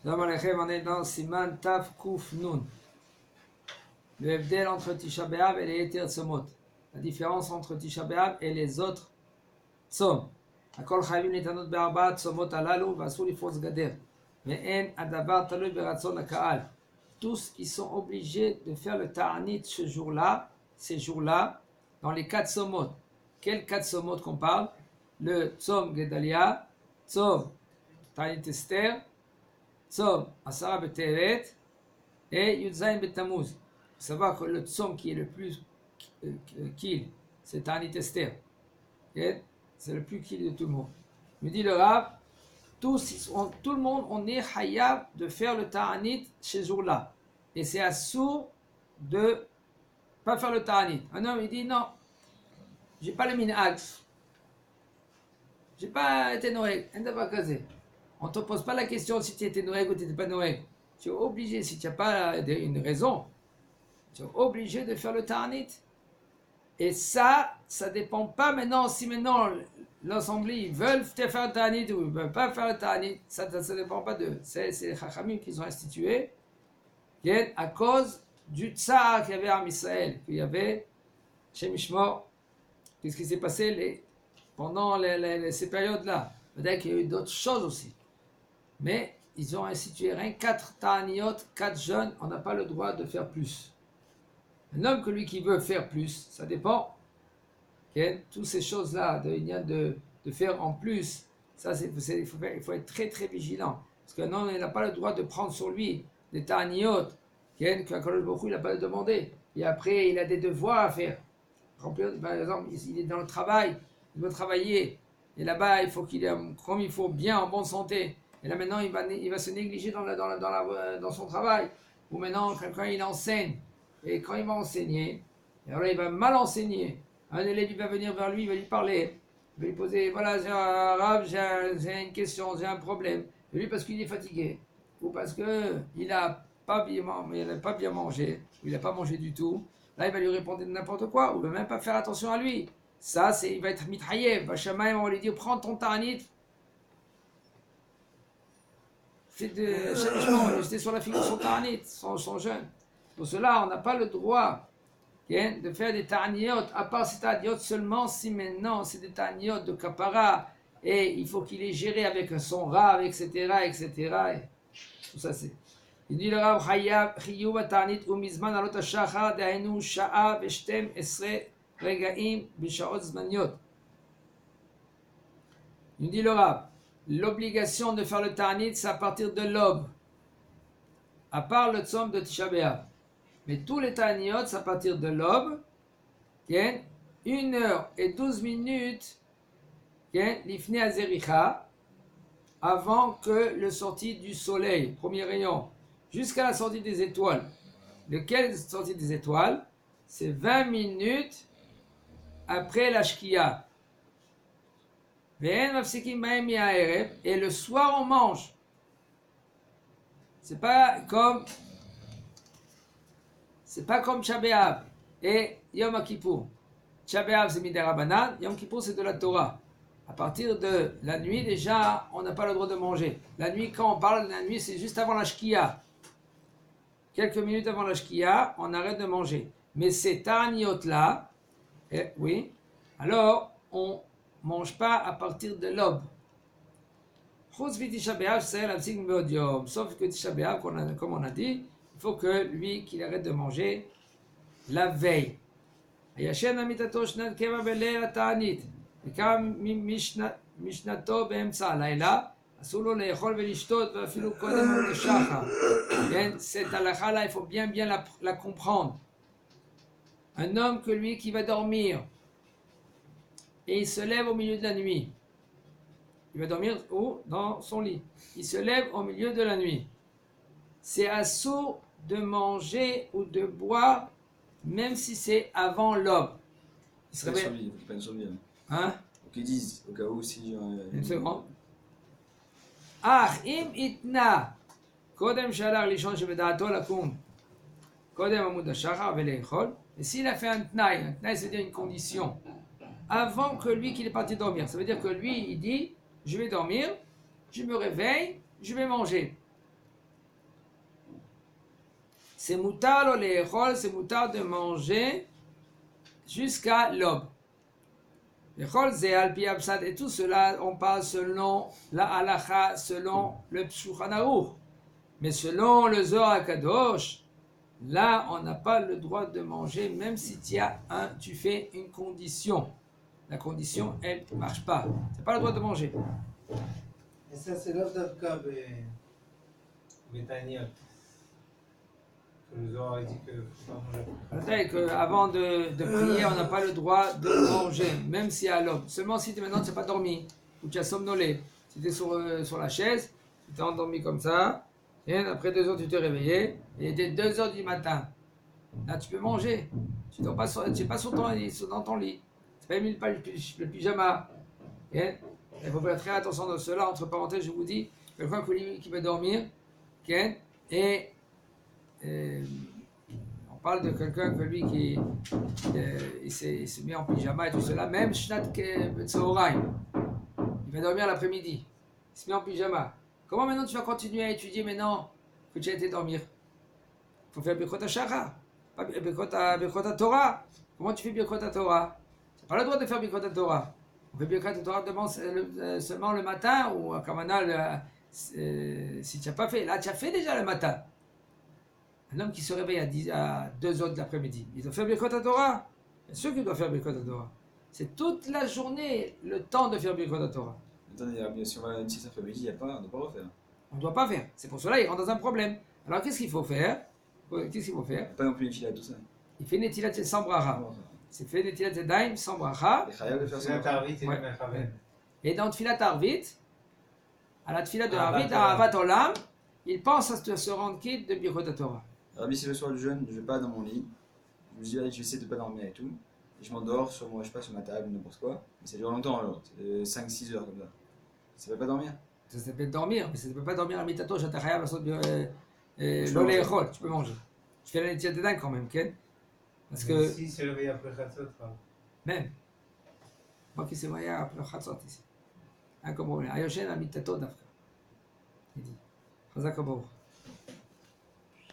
Shalom Aleichem, on est dans Siman Tav Kuf Nun. Le Hebdel entre Tisha B'Av et les Eter Tzomot. La différence entre Tisha B'Av et les autres Tzom. Akol Chayvim Nitanot Be'arba Tzomot Alalu V'asur Lifroz Gader. Ve'en Adavar Talui Beratzon HaKa'al. Tous, ils sont obligés de faire le Ta'anit ce jour-là, ces jours-là, dans les 4 Tzomot. Quels 4 Tzomot qu'on parle? Le Tzom Gedalia, Tzom Ta'anit Esther, Tzom Asara B'Tevet et Yudzayin B'Tamuz. Il faut savoir que le Tzom qui est le plus kill, c'est Ta'anit Esther. Okay? C'est le plus kill de tout le monde. Me dit le Rav, tout le monde, on est hayab de faire le Ta'anit ces jours-là. Et c'est assourd de pas faire le Ta'anit. Un homme, il dit non, j'ai pas le minhag. J'ai pas été Noël, on ne te pose pas la question si tu étais Noël ou tu n'étais pas Noël. Tu es obligé, si tu n'as pas une raison, tu es obligé de faire le Ta'anit. Et ça dépend pas maintenant, si maintenant l'Assemblée ils veulent faire le Ta'anit ou ils ne veulent pas faire le Ta'anit, ça ne dépend pas d'eux. C'est les Chachamim qu'ils ont institué à cause du Tsar qu'il y avait en Israël, qu'il y avait chez Mishmor. Qu'est-ce qui s'est passé pendant ces périodes-là? Peut-être qu'il y a eu d'autres choses aussi. Mais ils ont institué rien 4 ta'aniot, 4 jeunes, on n'a pas le droit de faire plus. Un homme que lui qui veut faire plus, ça dépend. Okay? Toutes ces choses-là, de faire en plus, ça il faut être très très vigilant. Parce qu'un homme n'a pas le droit de prendre sur lui des ta'aniot, qu'un Kadosh Baruch Hu, il n'a pas le demander. Et après, il a des devoirs à faire. Par exemple, il est dans le travail, il veut travailler. Et là-bas, il faut comme il faut bien en bonne santé. Et là maintenant, il va se négliger dans son travail. Ou maintenant, quand il enseigne, et quand il va enseigner, alors là, il va mal enseigner. Un élève, il va venir vers lui, il va lui parler. Il va lui poser, voilà, j'ai une question, j'ai un problème. Et lui, parce qu'il est fatigué, ou parce qu'il n'a pas bien mangé, ou il n'a pas mangé du tout, là, il va lui répondre n'importe quoi, ou il ne va même pas faire attention à lui. Ça, il va être mitraillé. Vachamaï, on va lui dire, prends ton ta'anit. J'étais sur la figure de son ta'anit, son jeûne. Pour cela, on n'a pas le droit de faire des ta'aniot, à part ces ta'aniot seulement si maintenant c'est des ta'aniot de kapara, et il faut qu'il est géré avec son rav, etc., etc. Et tout ça, c'est. Il dit le rav, chiyuv ta'anit umizman alot hashachar, dehainu sha'a veshtem esre regaim b'sha'ot zmaniot. Il dit le rav, l'obligation de faire le ta'anit, c'est à partir de l'aube, à part le tzom de Tisha B'Av. Mais tous les ta'aniot, c'est à partir de l'aube, 1h12, l'ifne azericha, avant que le sortie du soleil, premier rayon, jusqu'à la sortie des étoiles. Lequel sortie des étoiles? C'est 20 minutes après la shkia. Et le soir on mange. C'est pas comme Tisha B'Av et Yom Kippour. Tisha B'Av c'est Midei Rabbanan, Yom Kippour c'est de la Torah. À partir de la nuit déjà, on n'a pas le droit de manger. La nuit, quand on parle de la nuit, c'est juste avant la shkia. Quelques minutes avant la shkia, on arrête de manger. Mais ces ta'aniot là, oui, alors on mange pas à partir de l'aube. Sauf que Tisha B'Av, comme on a dit, il faut que lui, qu'il arrête de manger la veille. Et quand משנתו באמצע הלילה, אסור לו לאכול ולשתות ואפילו קודם לשחר. Cette halakha-là, il faut bien la comprendre. Un homme que lui qui va dormir et il se lève au milieu de la nuit. Il va dormir où? Dans son lit. Il se lève au milieu de la nuit. C'est assourd de manger ou de boire, même si c'est avant l'aube. Il se réveille. Il faut qu'il prenne sur lui. Hein? Qu'ils disent, au cas où si. Une seconde. Ah, im itna. Kodem shalach lishon shebeda'ato lakum. Kodem amud hashachar veleichol. Et s'il a fait un tnaï, c'est-à-dire une condition, avant que lui qu'il est parti dormir, ça veut dire que lui il dit, je vais dormir, je me réveille, je vais manger. c'est moutar les rôles, c'est moutar de manger jusqu'à l'aube. Les rôles, c'est alpi absad, et tout cela, on parle selon la halacha, selon le Shulchan Aruch. Mais selon le Zohar Kadosh, là, on n'a pas le droit de manger, même si tu fais une condition. La condition, elle ne marche pas. Tu n'as pas le droit de manger. Et ça, c'est l'autre d'Avka, Betaniot. Que le Zohar a dit que faut pas manger. C'est-à-dire qu'avant de prier, on n'a pas le droit de manger, même si à l'aube. Seulement si maintenant tu n'as pas dormi, ou tu as somnolé. Si tu es sur la chaise, tu t'es endormi comme ça, et après 2 heures, tu t'es réveillé, et il était 2 heures du matin. Là, tu peux manger. Tu n'es pas dans ton lit. Tu n'as pas mis le pyjama. Et il faut faire très attention de cela. Entre parenthèses, je vous dis, quelqu'un qui veut dormir, et on parle de quelqu'un que lui il se met en pyjama et tout cela, même Shnat Tzoraim, il va dormir l'après-midi, il se met en pyjama. Comment maintenant tu vas continuer à étudier maintenant que tu as été dormir? Il faut faire Birkot HaShachar, pas Birkot Torah. Comment tu fais Birkot Torah? Tu n'as pas le droit de faire Birkot Torah. On fait Birkot Torah seulement le matin ou à Kavanah si tu n'as pas fait. Là, tu as fait déjà le matin. Un homme qui se réveille à 2 heures de l'après-midi, il doit faire Birkot Torah. Bien sûr qu'il doit faire Birkot Torah. C'est toute la journée le temps de faire Birkot Torah. Attendez, si on va à une 6 après-midi, on ne doit pas refaire. On ne doit pas faire. C'est pour cela qu'il rentre dans un problème. Alors qu'est-ce qu'il faut faire? Pas non plus une fila, tout ça. Il fait Netilat sans bracha. C'est fait Netilat Daim sans bracha. Et Chayav de faire C'est un ça. tarvit et le Mechaven. Et dans Tfilat Arvit, à la Tfilat de Arvit, à Avat Olam, il pense à se rendre quitte de Birkot Torah. Rabbi, si le soir du jeûne, je vais pas dans mon lit, je me dis, allez, je vais essayer de pas dormir et tout, et je m'endors sur moi, je sais pas, sur ma table, n'importe quoi, mais ça dure longtemps alors, 5-6 heures comme ça. Ça fait pas dormir. Ça s'appelle dormir, mais ça ne peut pas dormir à Mitato, Shatachaya, l'oléchol, tu peux manger. Tu fais la Netilat Daim quand même, Ken? Parce que. Si, se réveille après Khatzot. Même. Moi qui sais voyé après Khatzot ici. Comme on est. Ayoshen à Mitato d'Afrique. Il dit. Chazak Abou.